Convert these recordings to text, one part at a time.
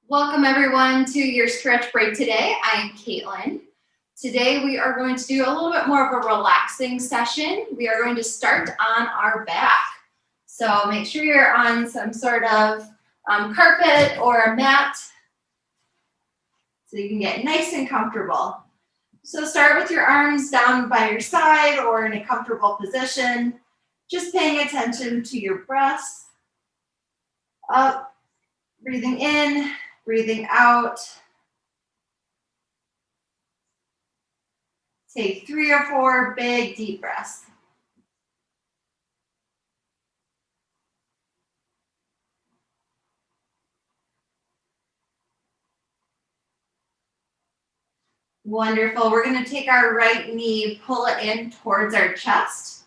Welcome everyone to your stretch break today. I'm Caitlin. Today we are going to do a little bit more of a relaxing session. We are going to start on our back. So make sure you're on some sort of carpet or a mat so you can get nice and comfortable. So start with your arms down by your side or in a comfortable position. Just paying attention to your breath. Up, breathing in, breathing out. Take 3 or 4 big deep breaths. Wonderful. We're going to take our right knee, pull it in towards our chest.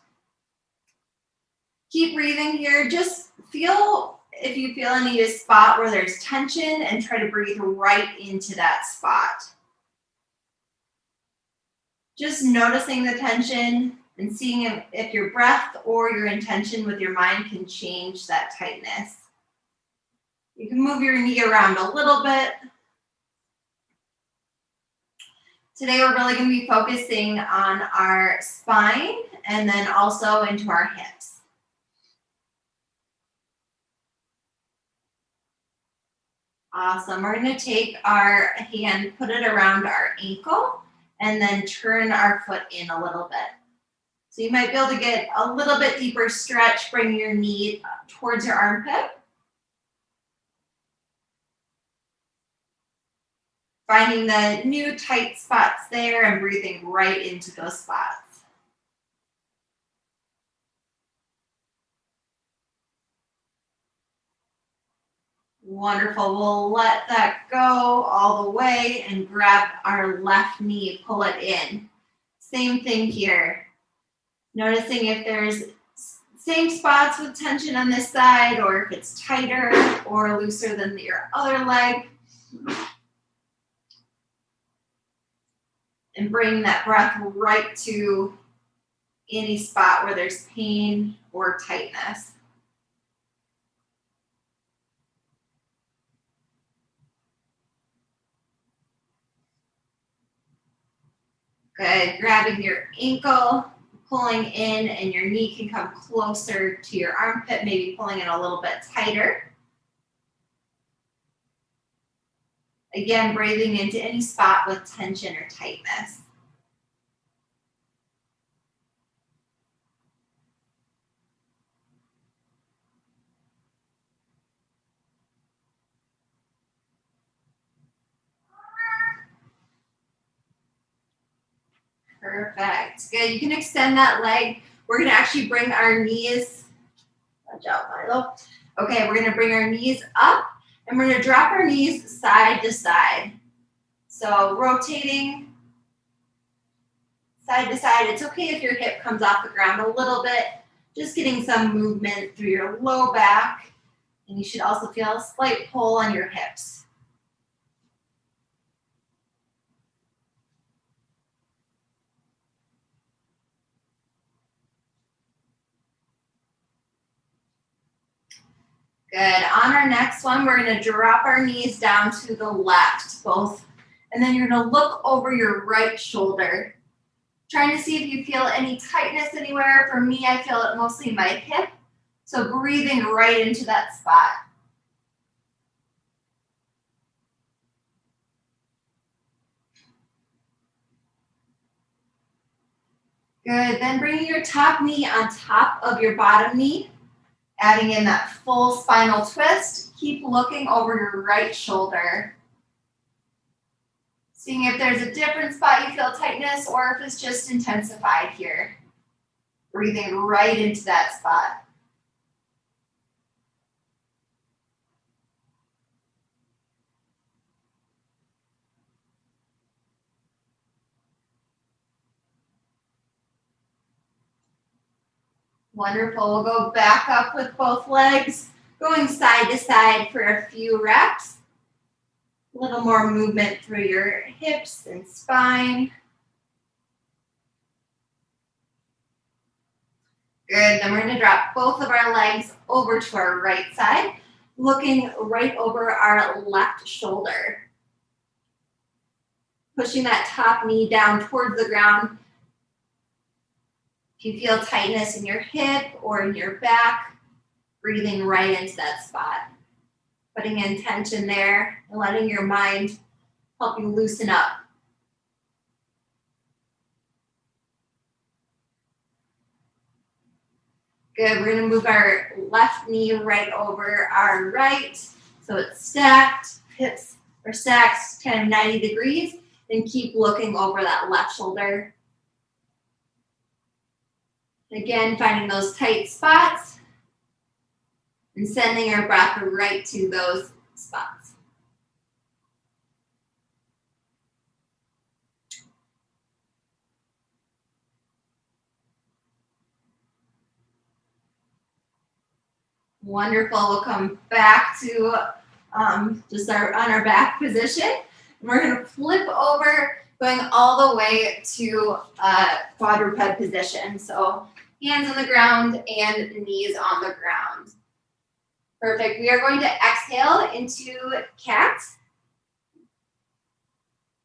Keep breathing here. Just feel if you feel any spot where there's tension and try to breathe right into that spot. Just noticing the tension and seeing if your breath or your intention with your mind can change that tightness. You can move your knee around a little bit. Today we're really going to be focusing on our spine and then also into our hips. Awesome. We're going to take our hand, put it around our ankle, and then turn our foot in a little bit. So you might be able to get a little bit deeper stretch, bring your knee towards your armpit. Finding the new tight spots there and breathing right into those spots. Wonderful. We'll let that go all the way and grab our left knee, pull it in. Same thing here. Noticing if there's same spots with tension on this side or if it's tighter or looser than your other leg. And bring that breath right to any spot where there's pain or tightness. Good. Grabbing your ankle, pulling in, and your knee can come closer to your armpit, maybe pulling it a little bit tighter. Again, breathing into any spot with tension or tightness. Perfect. Good. You can extend that leg. We're going to actually bring our knees. Watch out, Milo. Okay, we're going to bring our knees up and we're going to drop our knees side to side. So rotating side to side. It's okay if your hip comes off the ground a little bit. Just getting some movement through your low back. And you should also feel a slight pull on your hips. Good. On our next one, we're going to drop our knees down to the left, both. And then you're going to look over your right shoulder. Trying to see if you feel any tightness anywhere. For me, I feel it mostly in my hip. So breathing right into that spot. Good. Then bringing your top knee on top of your bottom knee. Adding in that full spinal twist. Keep looking over your right shoulder. Seeing if there's a different spot you feel tightness or if it's just intensified here. Breathing right into that spot. Wonderful. We'll go back up with both legs, going side to side for a few reps. A little more movement through your hips and spine. Good. Then we're going to drop both of our legs over to our right side. looking right over our left shoulder. Pushing that top knee down towards the ground. If you feel tightness in your hip or in your back, breathing right into that spot. Putting in tension there and letting your mind help you loosen up. Good, we're gonna move our left knee right over our right. So it's stacked, hips are stacked kind of 90 degrees. Then keep looking over that left shoulder. Again, finding those tight spots and sending our breath right to those spots. Wonderful. We'll come back to just on our back position. We're going to flip over, going all the way to quadruped position. So hands on the ground and knees on the ground. Perfect. We are going to exhale into cat.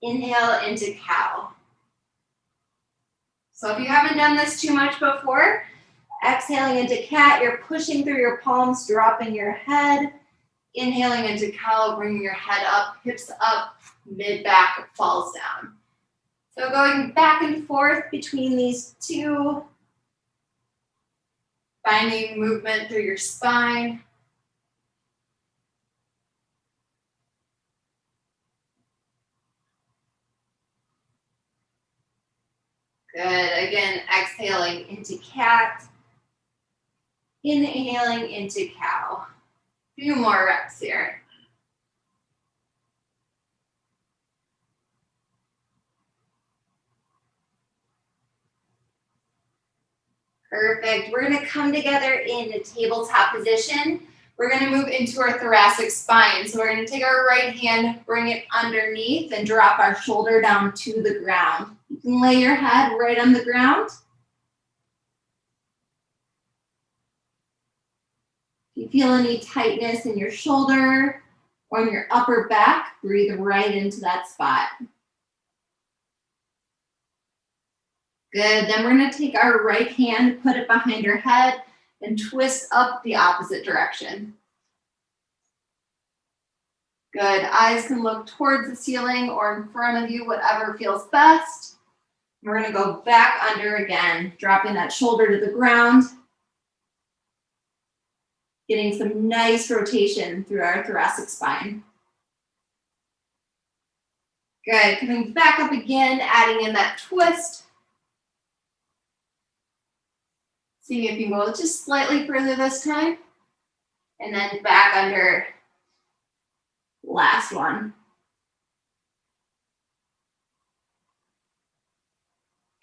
Inhale into cow. So if you haven't done this too much before, exhaling into cat, you're pushing through your palms, dropping your head. Inhaling into cow, bringing your head up, hips up, mid-back falls down. So going back and forth between these two, finding movement through your spine. Good. Again, exhaling into cat. Inhaling into cow. A few more reps here. Perfect. We're going to come together in a tabletop position. We're going to move into our thoracic spine. So we're going to take our right hand, bring it underneath, and drop our shoulder down to the ground. You can lay your head right on the ground. If you feel any tightness in your shoulder or in your upper back, breathe right into that spot. Good. Then we're going to take our right hand, put it behind our head, and twist up the opposite direction. Good. Eyes can look towards the ceiling or in front of you, whatever feels best. We're going to go back under again, dropping that shoulder to the ground. Getting some nice rotation through our thoracic spine. Good. Coming back up again, adding in that twist. Seeing if you can go just slightly further this time. And then back under. Last one.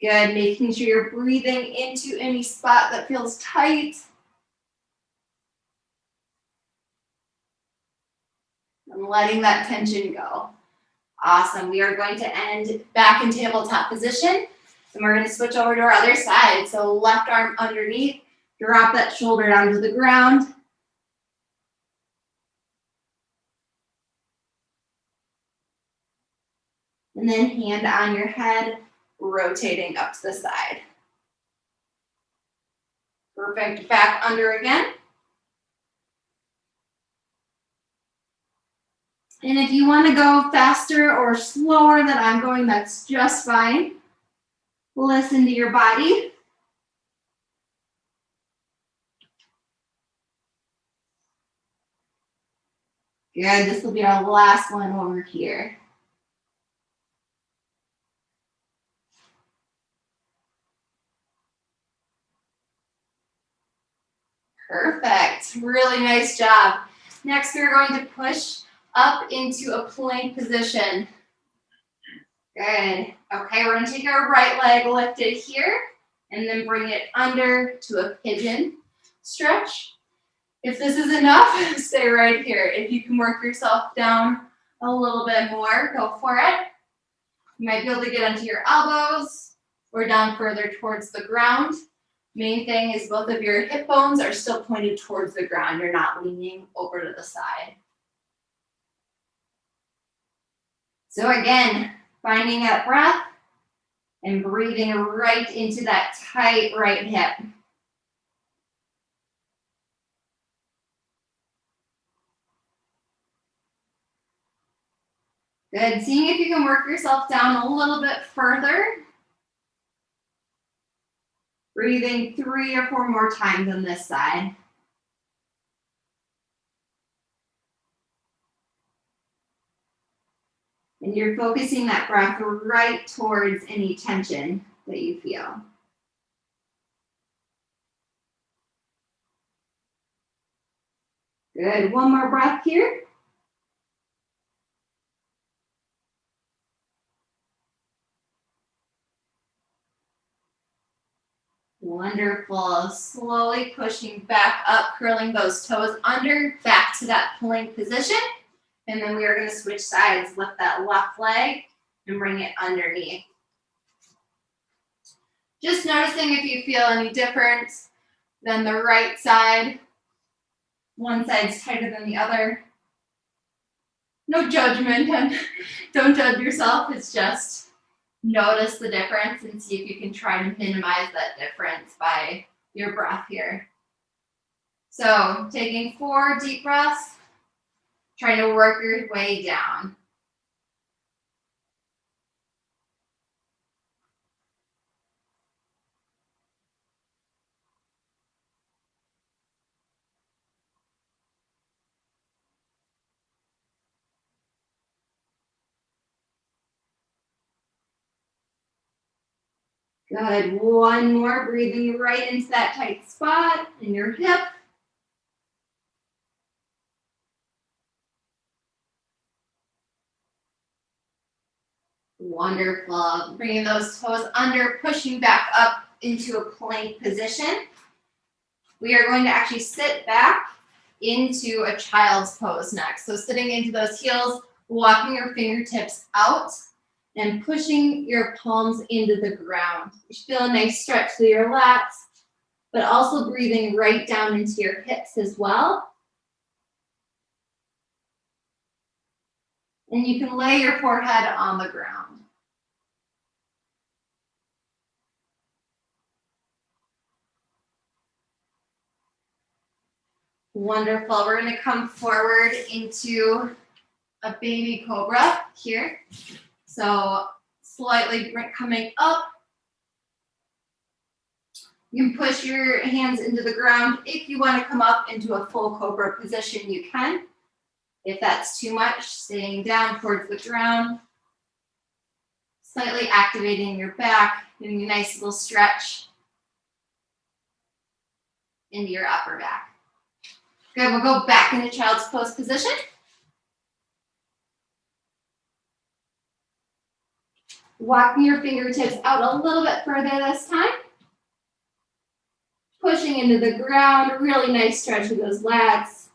Good. Making sure you're breathing into any spot that feels tight. And letting that tension go. Awesome. We are going to end back in tabletop position. And we're going to switch over to our other side. So left arm underneath. Drop that shoulder down to the ground. And then hand on your head, rotating up to the side. Perfect. Back under again. And if you want to go faster or slower than I'm going, that's just fine. Listen to your body. Good. This will be our last one over here. Perfect. Really nice job. Next, we're going to push up into a plank position. Good. Okay, we're going to take our right leg lifted here and then bring it under to a pigeon stretch. If this is enough, stay right here. If you can work yourself down a little bit more, go for it. You might be able to get onto your elbows or down further towards the ground. Main thing is both of your hip bones are still pointed towards the ground. You're not leaning over to the side. So again, finding that breath and breathing right into that tight right hip. Good. Seeing if you can work yourself down a little bit further. Breathing 3 or 4 more times on this side. And you're focusing that breath right towards any tension that you feel. Good. One more breath here. Wonderful. Slowly pushing back up, curling those toes under, back to that plank position. And then we are going to switch sides. Lift that left leg and bring it underneath. Just noticing if you feel any difference than the right side. One side's tighter than the other. No judgment, and don't judge yourself. It's just notice the difference and see if you can try to minimize that difference by your breath here. So taking 4 deep breaths, trying to work your way down. Good. One more, breathing right into that tight spot in your hip. Wonderful. Bringing those toes under, pushing back up into a plank position. We are going to actually sit back into a child's pose next. So sitting into those heels, walking your fingertips out and pushing your palms into the ground. You should feel a nice stretch through your lats, but also breathing right down into your hips as well. And you can lay your forehead on the ground. Wonderful. We're going to come forward into a baby cobra here. So slightly coming up. You can push your hands into the ground. If you want to come up into a full cobra position, you can. If that's too much, staying down towards the ground. Slightly activating your back, giving a nice little stretch into your upper back. Good, we'll go back into child's pose position. Walking your fingertips out a little bit further this time. Pushing into the ground, really nice stretch of those lats.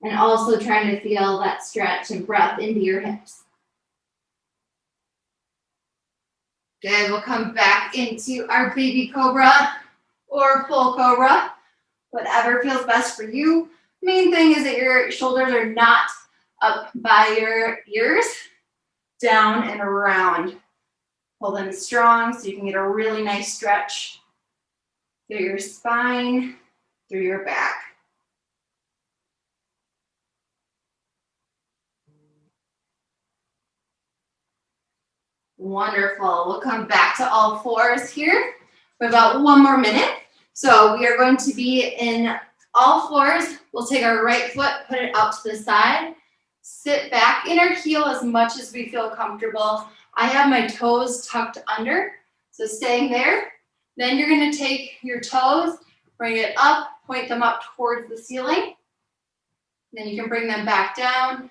And also trying to feel that stretch and breath into your hips. Good, we'll come back into our baby cobra or full cobra, whatever feels best for you. Main thing is that your shoulders are not up by your ears, down and around. Pull them strong so you can get a really nice stretch through your spine, through your back. Wonderful. We'll come back to all fours here for about 1 more minute. So we are going to be in all fours. We'll take our right foot, put it out to the side, sit back in our heel as much as we feel comfortable. I have my toes tucked under, so staying there. Then you're going to take your toes, bring it up, point them up towards the ceiling. Then you can bring them back down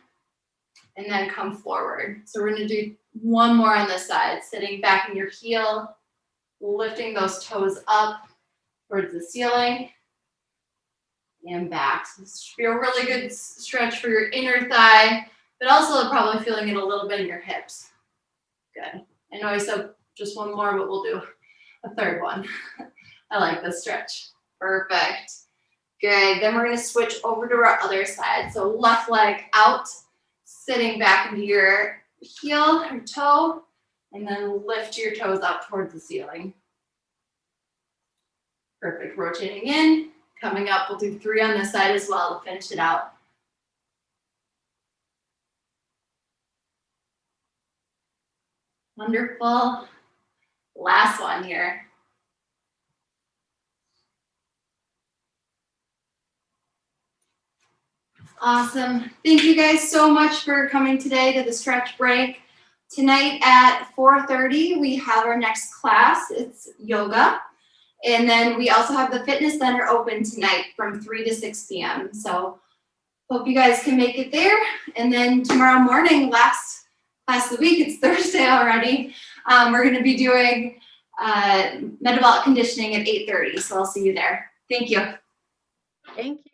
and then come forward. So we're going to do 1 more on this side, sitting back in your heel, lifting those toes up towards the ceiling and back. So this should be a really good stretch for your inner thigh, but also probably feeling it a little bit in your hips. Good. I know I said just 1 more, but we'll do a 3rd one. I like this stretch. Perfect. Good. Then we're going to switch over to our other side. So left leg out, sitting back into your heel or toe, and then lift your toes up towards the ceiling. Perfect. Rotating in, coming up. We'll do 3 on this side as well to finish it out. Wonderful. Last one here. Awesome. Thank you guys so much for coming today to the stretch break. Tonight at 4:30, we have our next class. It's yoga. And then we also have the fitness center open tonight from 3 to 6 p.m. So hope you guys can make it there. And then tomorrow morning, last class of the week, it's Thursday already. We're going to be doing metabolic conditioning at 8:30. So I'll see you there. Thank you. Thank you.